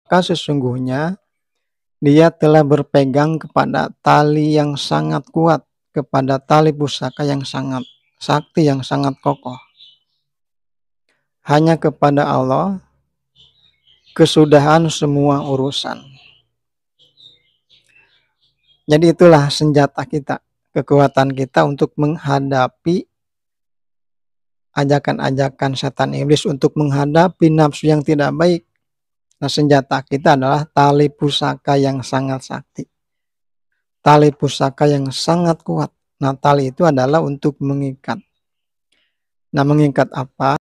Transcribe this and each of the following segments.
sesungguhnya dia telah berpegang kepada tali yang sangat kuat, kepada tali pusaka yang sangat sakti, yang sangat kokoh. Hanya kepada Allah kesudahan semua urusan. Jadi itulah senjata kita, kekuatan kita untuk menghadapi ajakan-ajakan setan iblis, untuk menghadapi nafsu yang tidak baik. Nah, senjata kita adalah tali pusaka yang sangat sakti, tali pusaka yang sangat kuat. Nah, tali itu adalah untuk mengikat. Nah, mengikat apa?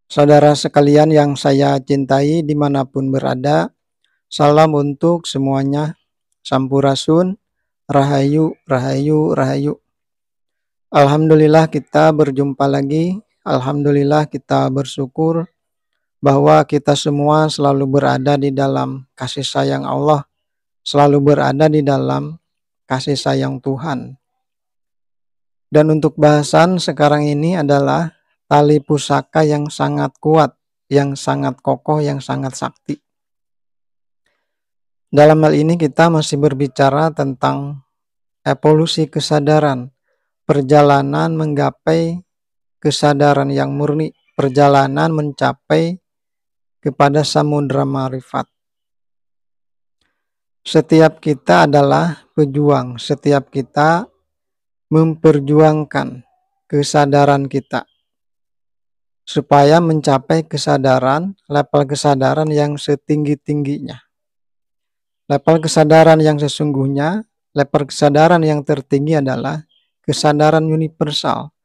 Saudara sekalian yang saya cintai dimanapun berada, salam untuk semuanya. Sampurasun, rahayu, rahayu, rahayu. Alhamdulillah kita berjumpa lagi. Alhamdulillah kita bersyukur bahwa kita semua selalu berada di dalam kasih sayang Allah, selalu berada di dalam kasih sayang Tuhan. Dan untuk bahasan sekarang ini adalah tali pusaka yang sangat kuat, yang sangat kokoh, yang sangat sakti. Dalam hal ini kita masih berbicara tentang evolusi kesadaran, perjalanan menggapai kesadaran yang murni, perjalanan mencapai kepada samudra ma'rifat. Setiap kita adalah pejuang, setiap kita memperjuangkan kesadaran kita supaya mencapai kesadaran, level kesadaran yang setinggi-tingginya. Level kesadaran yang sesungguhnya, level kesadaran yang tertinggi adalah kesadaran universal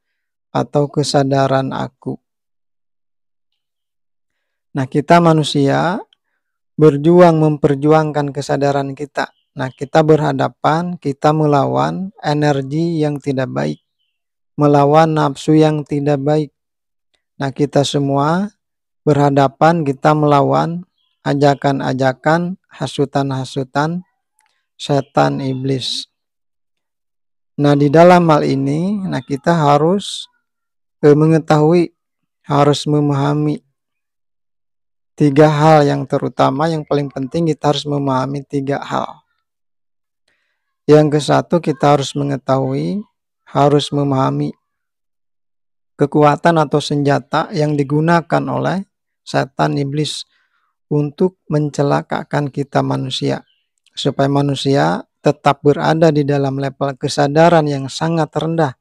atau kesadaran aku. Nah, kita manusia berjuang memperjuangkan kesadaran kita. Nah, kita berhadapan, kita melawan energi yang tidak baik, melawan nafsu yang tidak baik. Nah, kita semua berhadapan, kita melawan ajakan-ajakan, hasutan-hasutan setan iblis. Nah, di dalam hal ini, nah kita harus mengetahui, harus memahami 3 hal yang terutama, yang paling penting kita harus memahami 3 hal. Yang ke-1 kita harus mengetahui, harus memahami kekuatan atau senjata yang digunakan oleh setan iblis untuk mencelakakan kita manusia, supaya manusia tetap berada di dalam level kesadaran yang sangat rendah,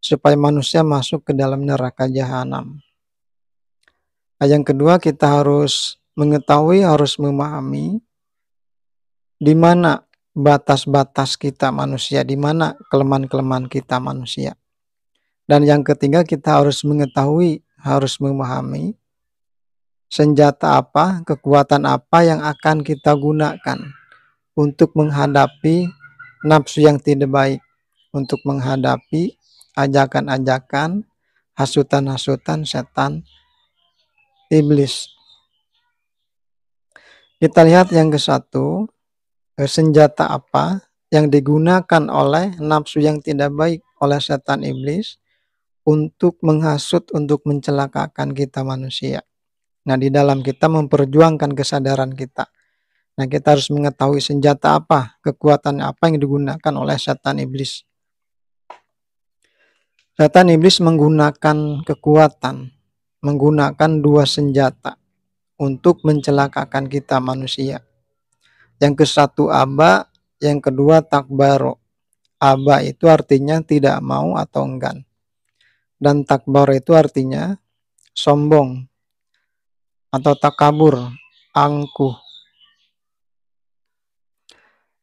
supaya manusia masuk ke dalam neraka jahanam. Yang kedua, kita harus mengetahui, harus memahami di mana batas-batas kita manusia, di mana kelemahan-kelemahan kita manusia. Dan yang ketiga, kita harus mengetahui, harus memahami senjata apa, kekuatan apa yang akan kita gunakan untuk menghadapi nafsu yang tidak baik, untuk menghadapi ajakan-ajakan, hasutan-hasutan setan iblis. Kita lihat yang ke-1, senjata apa yang digunakan oleh nafsu yang tidak baik, oleh setan iblis untuk menghasut, untuk mencelakakan kita manusia. Nah, di dalam kita memperjuangkan kesadaran kita. Nah, kita harus mengetahui senjata apa, kekuatan apa yang digunakan oleh setan iblis. Setan iblis menggunakan kekuatan, menggunakan 2 senjata untuk mencelakakan kita manusia. Yang ke-1 aba, yang kedua takbaro. Aba itu artinya tidak mau atau enggan. Dan takbaro itu artinya sombong atau takabur, angkuh.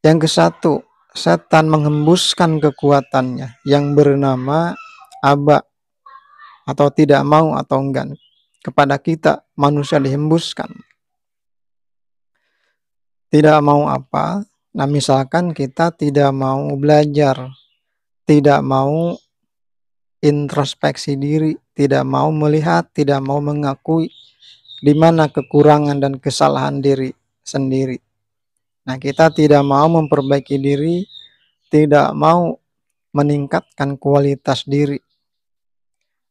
Yang ke-1, setan menghembuskan kekuatannya yang bernama aba atau tidak mau atau enggan. Kepada kita manusia dihembuskan. Tidak mau apa? Nah, misalkan kita tidak mau belajar, tidak mau introspeksi diri, tidak mau melihat, tidak mau mengakui di mana kekurangan dan kesalahan diri sendiri. Nah, kita tidak mau memperbaiki diri, tidak mau meningkatkan kualitas diri.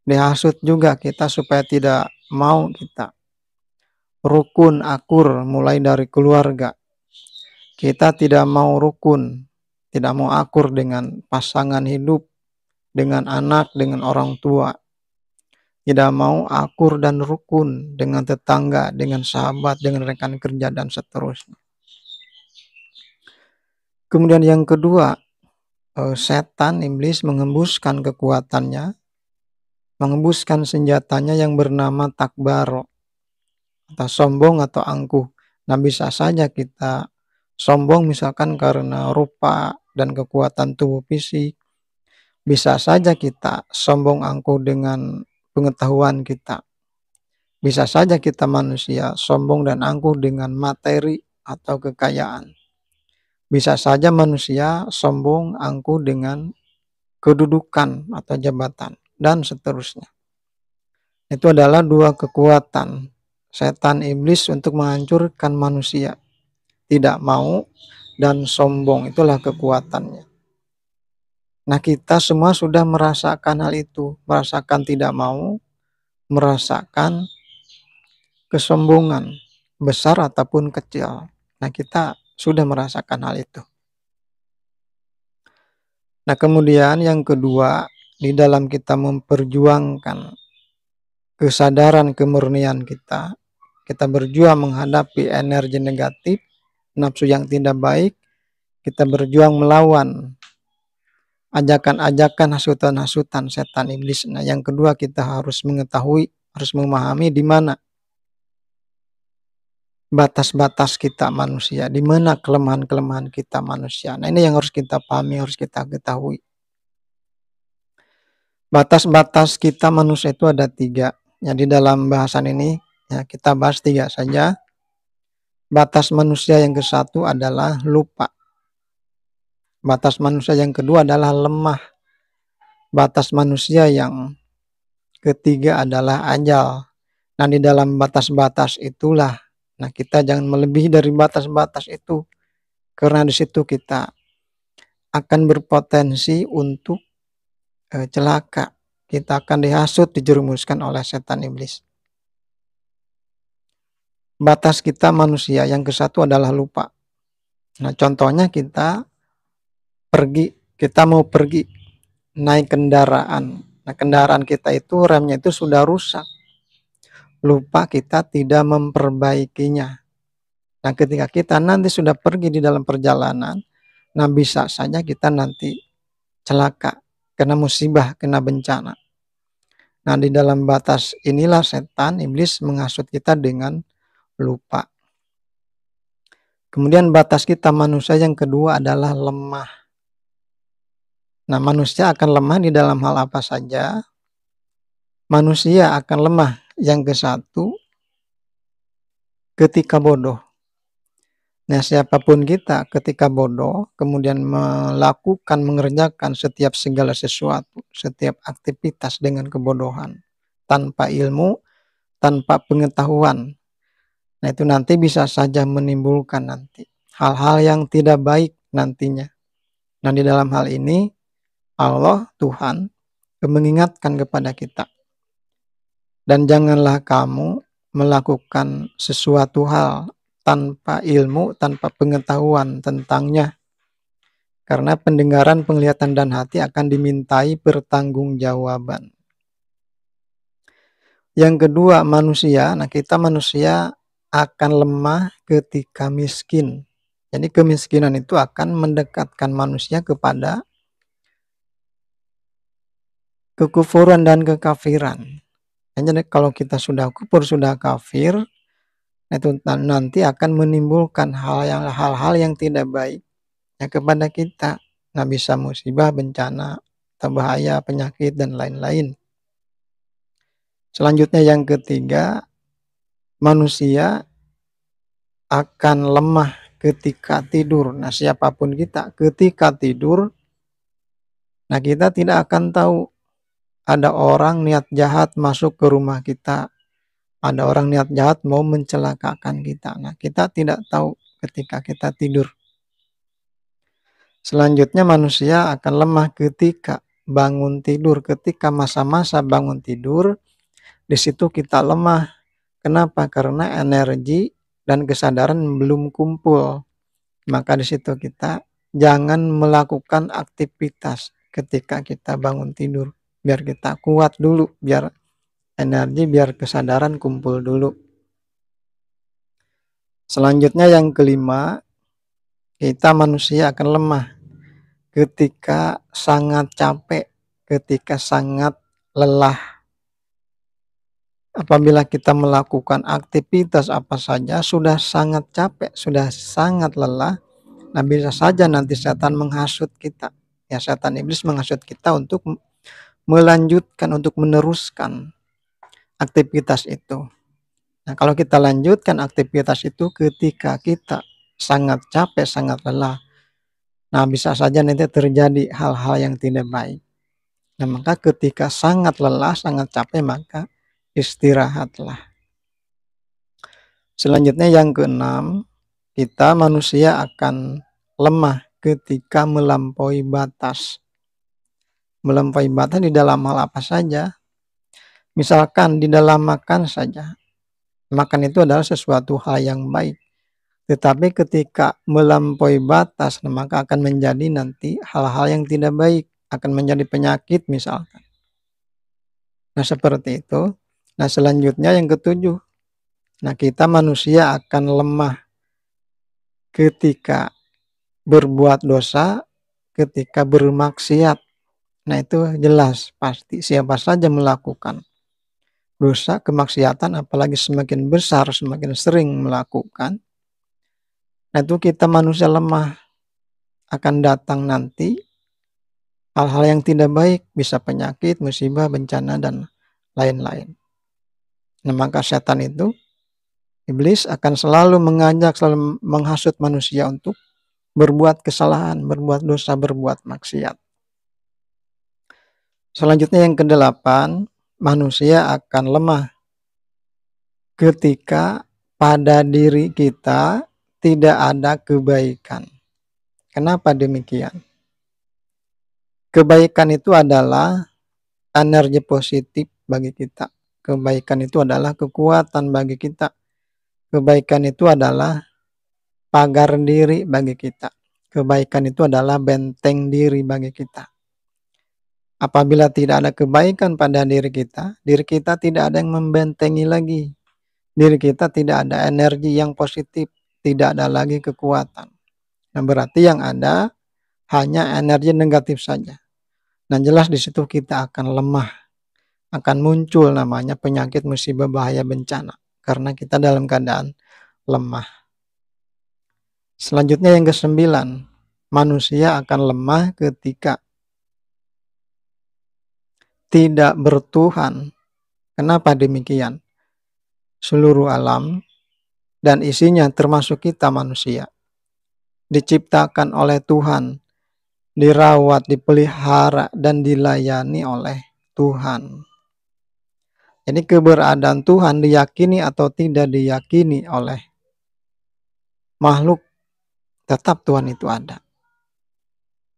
Dihasut juga kita supaya tidak mau kita rukun, akur mulai dari keluarga. Kita tidak mau rukun, tidak mau akur dengan pasangan hidup, dengan anak, dengan orang tua. Tidak mau akur dan rukun dengan tetangga, dengan sahabat, dengan rekan kerja, dan seterusnya. Kemudian yang kedua, setan, iblis mengembuskan kekuatannya, mengembuskan senjatanya yang bernama takbaro, atau sombong atau angkuh. Nah, bisa saja kita sombong misalkan karena rupa dan kekuatan tubuh fisik. Bisa saja kita sombong angkuh dengan pengetahuan kita. Bisa saja kita manusia sombong dan angkuh dengan materi atau kekayaan. Bisa saja manusia sombong angkuh dengan kedudukan atau jabatan, dan seterusnya. Itu adalah dua kekuatan setan iblis untuk menghancurkan manusia. Tidak mau dan sombong, itulah kekuatannya. Nah, kita semua sudah merasakan hal itu, merasakan tidak mau, merasakan kesombongan, besar ataupun kecil. Nah, kita sudah merasakan hal itu. Nah, kemudian yang kedua, di dalam kita memperjuangkan kesadaran kemurnian kita, kita berjuang menghadapi energi negatif, nafsu yang tidak baik, kita berjuang melawan ajakan-ajakan, hasutan-hasutan setan iblis. Nah, yang kedua kita harus mengetahui, harus memahami di mana batas-batas kita manusia, di mana kelemahan-kelemahan kita manusia. Nah, ini yang harus kita pahami, harus kita ketahui. Batas-batas kita manusia itu ada 3. Jadi dalam bahasan ini ya kita bahas 3 saja. Batas manusia yang ke-1 adalah lupa. Batas manusia yang kedua adalah lemah. Batas manusia yang ketiga adalah ajal. Nah, di dalam batas-batas itulah, nah kita jangan melebihi dari batas-batas itu. Karena di situ kita akan berpotensi untuk celaka. Kita akan dihasut, dijerumuskan oleh setan iblis. Batas kita manusia yang ke-1 adalah lupa. Nah, contohnya kita mau pergi naik kendaraan. Nah, kendaraan kita itu remnya itu sudah rusak. Lupa kita tidak memperbaikinya. Nah, ketika kita nanti sudah pergi di dalam perjalanan, nah bisa saja kita nanti celaka, kena musibah, kena bencana. Nah, di dalam batas inilah setan, iblis menghasut kita dengan lupa. Kemudian batas kita manusia yang kedua adalah lemah. Nah, manusia akan lemah di dalam hal apa saja? Manusia akan lemah yang ke-1 ketika bodoh. Nah, siapapun kita ketika bodoh, kemudian mengerjakan setiap segala sesuatu, setiap aktivitas dengan kebodohan, tanpa ilmu, tanpa pengetahuan. Nah, itu nanti bisa saja menimbulkan nanti hal-hal yang tidak baik nantinya. Nah, di dalam hal ini, Allah, Tuhan, mengingatkan kepada kita. Dan janganlah kamu melakukan sesuatu hal tanpa ilmu, tanpa pengetahuan tentangnya. Karena pendengaran, penglihatan, dan hati akan dimintai pertanggungjawaban. Yang kedua, manusia. Nah, kita manusia akan lemah ketika miskin. Jadi kemiskinan itu akan mendekatkan manusia kepada kekufuran dan kekafiran. Jadi kalau kita sudah kufur, sudah kafir, itu nanti akan menimbulkan hal-hal yang tidak baik ya kepada kita. Nah, bisa musibah, bencana, bahaya, penyakit, dan lain-lain. Selanjutnya yang ketiga, manusia akan lemah ketika tidur. Nah, siapapun kita ketika tidur, nah kita tidak akan tahu ada orang niat jahat masuk ke rumah kita. Ada orang niat jahat mau mencelakakan kita. Nah, kita tidak tahu ketika kita tidur. Selanjutnya manusia akan lemah ketika bangun tidur, ketika masa-masa bangun tidur, di situ kita lemah. Kenapa? Karena energi dan kesadaran belum kumpul. Maka di situ kita jangan melakukan aktivitas ketika kita bangun tidur. Biar kita kuat dulu, biar energi, biar kesadaran kumpul dulu. Selanjutnya yang kelima, kita manusia akan lemah ketika sangat capek, ketika sangat lelah. Apabila kita melakukan aktivitas apa saja sudah sangat capek, sudah sangat lelah, nah bisa saja nanti setan menghasut kita. Ya, setan iblis menghasut kita untuk melanjutkan, untuk meneruskan aktivitas itu. Nah, kalau kita lanjutkan aktivitas itu ketika kita sangat capek, sangat lelah, nah bisa saja nanti terjadi hal-hal yang tidak baik. Nah, maka ketika sangat lelah, sangat capek, maka istirahatlah. Selanjutnya yang keenam, kita manusia akan lemah ketika melampaui batas. Melampaui batas di dalam hal apa saja? Misalkan di dalam makan saja. Makan itu adalah sesuatu hal yang baik. Tetapi ketika melampaui batas, maka akan menjadi nanti hal-hal yang tidak baik. Akan menjadi penyakit misalkan. Nah seperti itu. Nah selanjutnya yang ketujuh. Nah kita manusia akan lemah ketika berbuat dosa, ketika bermaksiat. Nah itu jelas pasti siapa saja melakukan dosa, kemaksiatan, apalagi semakin besar, semakin sering melakukan. Nah itu kita manusia lemah, akan datang nanti hal-hal yang tidak baik, bisa penyakit, musibah, bencana, dan lain-lain. Nah maka setan itu, iblis akan selalu mengajak, selalu menghasut manusia untuk berbuat kesalahan, berbuat dosa, berbuat maksiat. Selanjutnya yang kedelapan, manusia akan lemah ketika pada diri kita tidak ada kebaikan. Kenapa demikian? Kebaikan itu adalah energi positif bagi kita. Kebaikan itu adalah kekuatan bagi kita. Kebaikan itu adalah pagar diri bagi kita. Kebaikan itu adalah benteng diri bagi kita. Apabila tidak ada kebaikan pada diri kita tidak ada yang membentengi lagi. Diri kita tidak ada energi yang positif, tidak ada lagi kekuatan. Nah, berarti yang ada hanya energi negatif saja. Nah, jelas di situ kita akan lemah. Akan muncul namanya penyakit, musibah, bahaya, bencana. Karena kita dalam keadaan lemah. Selanjutnya yang ke-9. Manusia akan lemah ketika tidak bertuhan. Kenapa demikian? Seluruh alam dan isinya termasuk kita manusia diciptakan oleh Tuhan, dirawat, dipelihara, dan dilayani oleh Tuhan. Jadi keberadaan Tuhan diyakini atau tidak diyakini oleh makhluk, tetap Tuhan itu ada.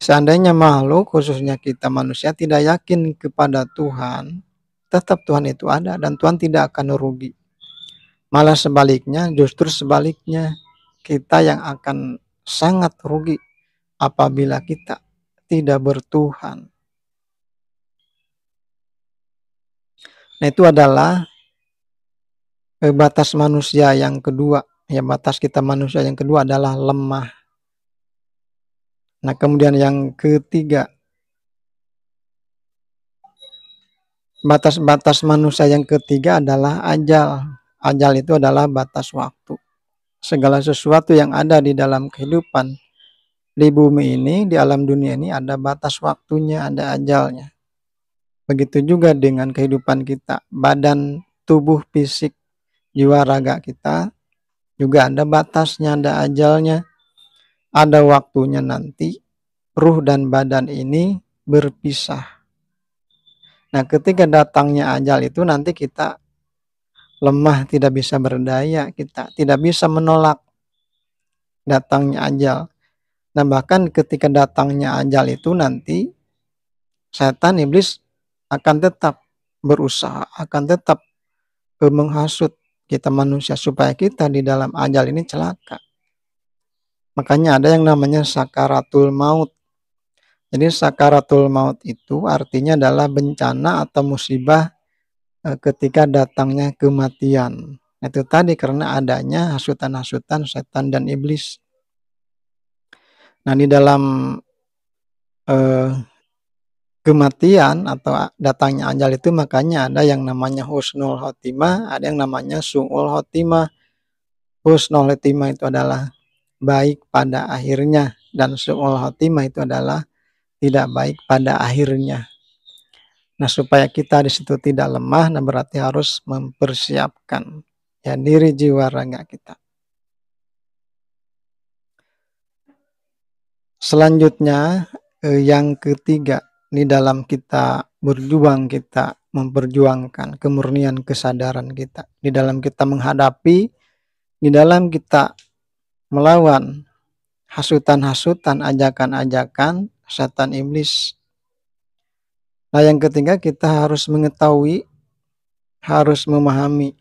Seandainya makhluk, khususnya kita manusia, tidak yakin kepada Tuhan, tetap Tuhan itu ada dan Tuhan tidak akan rugi. Malah sebaliknya, justru sebaliknya, kita yang akan sangat rugi apabila kita tidak bertuhan. Nah itu adalah batas manusia yang kedua. Ya, batas kita manusia yang kedua adalah lemah. Nah kemudian yang ketiga, batas-batas manusia yang ketiga adalah ajal. Ajal itu adalah batas waktu. Segala sesuatu yang ada di dalam kehidupan di bumi ini, di alam dunia ini ada batas waktunya, ada ajalnya. Begitu juga dengan kehidupan kita, badan, tubuh, fisik, jiwa, raga kita juga ada batasnya, ada ajalnya, ada waktunya nanti ruh dan badan ini berpisah. Nah ketika datangnya ajal itu nanti kita lemah, tidak bisa berdaya, kita tidak bisa menolak datangnya ajal. Nah, bahkan ketika datangnya ajal itu nanti setan iblis akan tetap berusaha, akan tetap menghasut kita manusia supaya kita di dalam ajal ini celaka. Makanya ada yang namanya sakaratul maut. Jadi sakaratul maut itu artinya adalah bencana atau musibah ketika datangnya kematian. Itu tadi karena adanya hasutan-hasutan setan dan iblis. Nah, di dalam eh, kematian atau datangnya ajal itu makanya ada yang namanya husnul khotimah, ada yang namanya su'ul khotimah. Husnul khotimah itu adalah baik pada akhirnya dan su'ul khotimah itu adalah tidak baik pada akhirnya. Nah, supaya kita di situ tidak lemah, nah berarti harus mempersiapkan ya diri jiwa raga kita. Selanjutnya yang ketiga, di dalam kita berjuang, kita memperjuangkan kemurnian kesadaran kita, di dalam kita menghadapi, di dalam kita melawan hasutan-hasutan, ajakan-ajakan setan iblis. Nah, yang ketiga kita harus mengetahui, harus memahami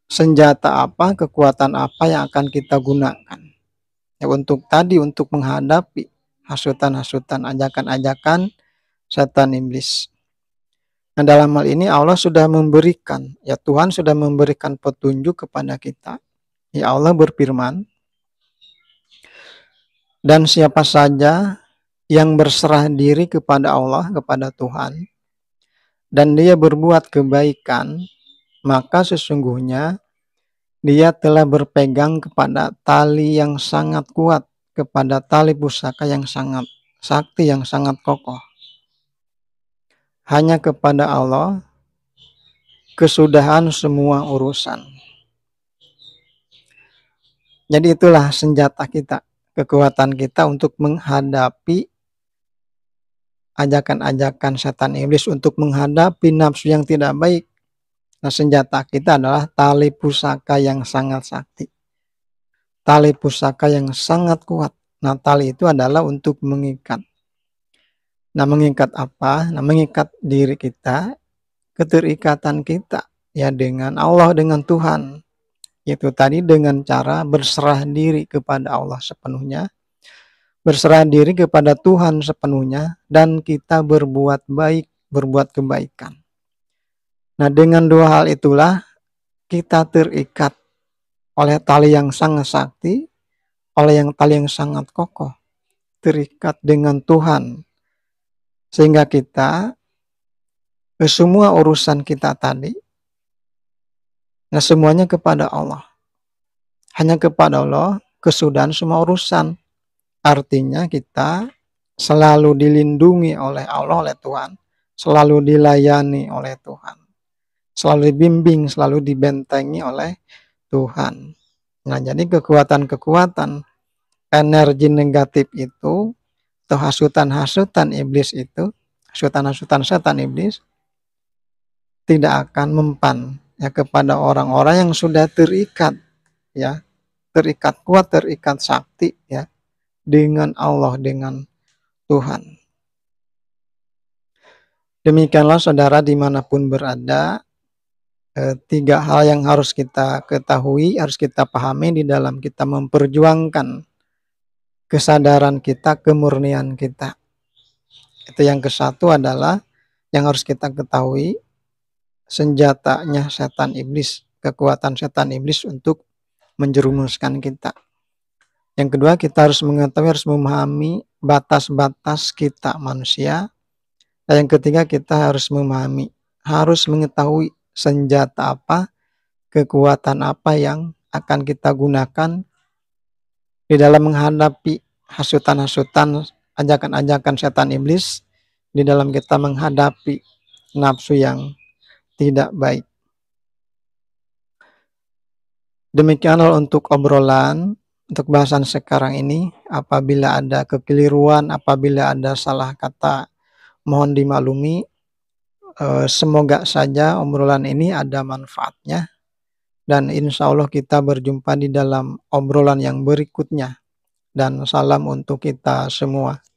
senjata apa, kekuatan apa yang akan kita gunakan. Ya, untuk menghadapi hasutan-hasutan, ajakan-ajakan setan iblis. Nah, dalam hal ini Allah sudah memberikan, ya Tuhan sudah memberikan petunjuk kepada kita. Ya Allah berfirman, dan siapa saja yang berserah diri kepada Allah, kepada Tuhan, dan dia berbuat kebaikan, maka sesungguhnya dia telah berpegang kepada tali yang sangat kuat, kepada tali pusaka yang sangat sakti, yang sangat kokoh. Hanya kepada Allah kesudahan semua urusan. Jadi itulah senjata kita, kekuatan kita untuk menghadapi ajakan-ajakan setan iblis, untuk menghadapi nafsu yang tidak baik. Nah, senjata kita adalah tali pusaka yang sangat sakti. Tali pusaka yang sangat kuat. Nah, tali itu adalah untuk mengikat. Nah, mengikat apa? Nah, mengikat diri kita, keterikatan kita ya dengan Allah, dengan Tuhan. Itu tadi dengan cara berserah diri kepada Allah sepenuhnya, berserah diri kepada Tuhan sepenuhnya, dan kita berbuat baik, berbuat kebaikan. Nah, dengan dua hal itulah kita terikat oleh tali yang sangat sakti, oleh tali yang sangat kokoh, terikat dengan Tuhan. Sehingga kita, semua urusan kita tadi, nah semuanya kepada Allah. Hanya kepada Allah kesudahan semua urusan. Artinya kita selalu dilindungi oleh Allah, oleh Tuhan. Selalu dilayani oleh Tuhan. Selalu dibimbing, selalu dibentengi oleh Tuhan. Nah, jadi kekuatan-kekuatan energi negatif itu, atau hasutan-hasutan iblis itu, hasutan-hasutan setan iblis, tidak akan mempan ya kepada orang-orang yang sudah terikat ya, terikat kuat, terikat sakti ya dengan Allah, dengan Tuhan. Demikianlah saudara dimanapun berada, tiga hal yang harus kita ketahui, harus kita pahami di dalam kita memperjuangkan kesadaran kita, kemurnian kita. Itu yang kesatu adalah yang harus kita ketahui, senjatanya setan iblis, kekuatan setan iblis untuk menjerumuskan kita. Yang kedua, kita harus mengetahui, harus memahami batas-batas kita manusia. Dan yang ketiga, kita harus memahami, harus mengetahui senjata apa, kekuatan apa yang akan kita gunakan di dalam menghadapi hasutan-hasutan, ajakan-ajakan setan iblis, di dalam kita menghadapi nafsu yang tidak baik. Demikianlah untuk obrolan, untuk bahasan sekarang ini. Apabila ada kekeliruan, apabila ada salah kata, mohon dimaklumi. Semoga saja obrolan ini ada manfaatnya. Dan insya Allah kita berjumpa di dalam obrolan yang berikutnya. dan salam untuk kita semua.